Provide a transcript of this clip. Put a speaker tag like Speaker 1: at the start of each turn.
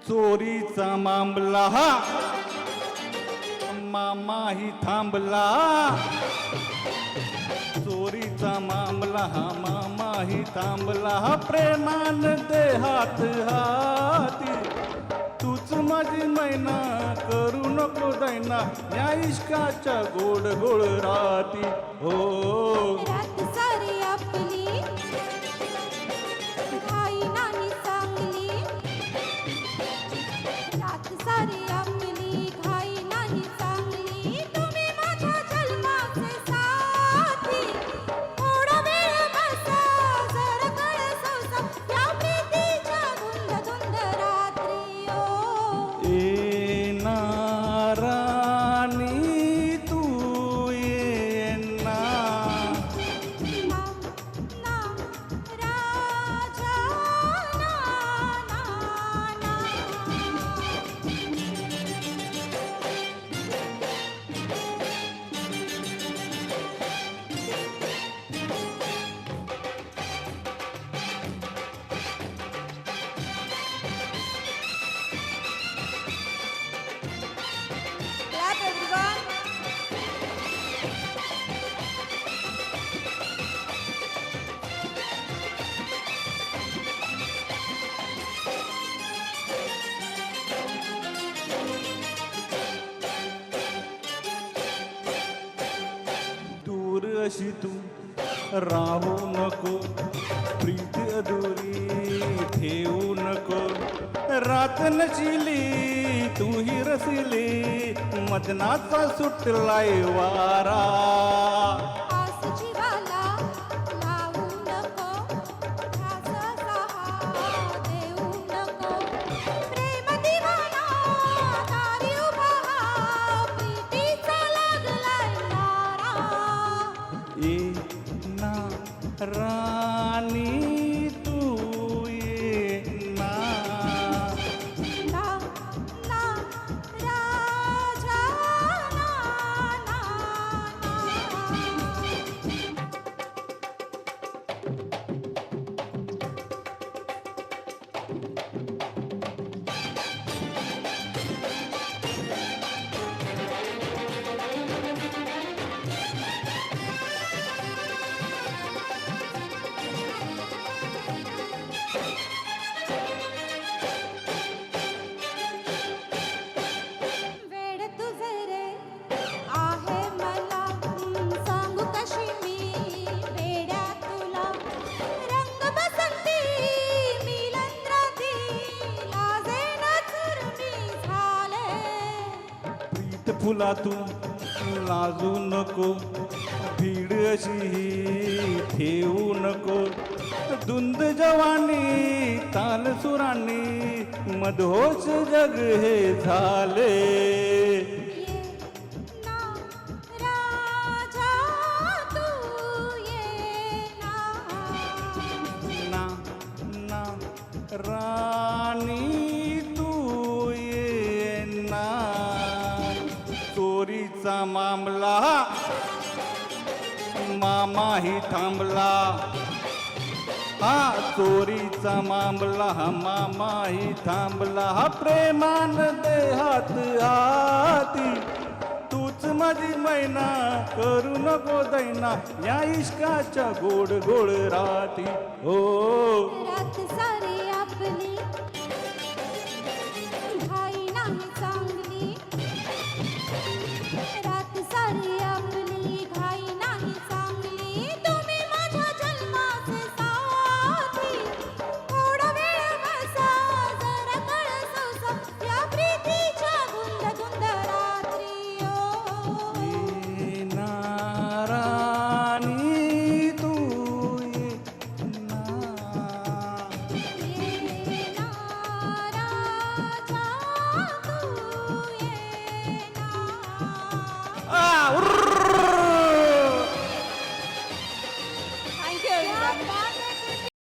Speaker 1: चोरीचा मामला मामाही थांबला. चोरीचा मामला मामाही थांबला. प्रेमान दे हात हाती. तूच माझी मैना करू नको दैना. या इश्काच्या गोड गोड राती. हो
Speaker 2: रात सारी आपली घाई नाही चांगली. रात सारी आपली घाई नाही चांगली. तुम्ही माझ्या जन्माचे साथी. थोडा वेळ बसा जरा कळ सोसा या प्रीतीच्या धुंद धुंद रात्री. ओ
Speaker 1: येना राणी तू येना.
Speaker 2: ना ना राजा ना ना ना. Clap everyone.
Speaker 1: दूर अशी तू राहू नको. प्रीत अधुरी ठेवू नको. रात नचिली तू ही रसिली. मदनाचा सुटलाय वारा.
Speaker 2: आस जीवाला लावू नको. ध्यास सहा देऊ नको. प्रेम दिवाना दारी उभा प्रीतीचा लागलाय नारा.
Speaker 1: येना राणी तू येना.
Speaker 2: ना ना राजा ना ना ना. वेड तुझे रे आहे मला. सांगू कशी मी वेड्या तुला. रंग बसंती मिलन राती. लाजे नचूर मी झाले.
Speaker 1: प्रीत फुला तू लाजू नको. भीड अशी ही ठेवू नको. धुंद जवानी ताल सुरानी मधोच जग हे झाले.
Speaker 2: ये ना राजा तू ये ना.
Speaker 1: ना ना राणी तू येना. चोरीचा मामला मामाही थांबला. चोरीचा मामला मामाही थांबला. प्रेमान दे हात हाती. तूच माझी मैना करू नको दैना. या इश्काच्या गोड गोड राती. हो
Speaker 2: रात सारी आपली घाई नाही चांगली. रात सारी आपली घाई नाही चांगली. तुम्ही माझ्या जन्माचे साथी. थोडा वेळ बसा जरा कळ सोसा या प्रीतीच्या धुंद धुंद रात्री. ओ
Speaker 1: येना राणी तू येना.
Speaker 2: ये ना राजा तू ये ना.
Speaker 1: उर्र.
Speaker 2: Thank you everyone.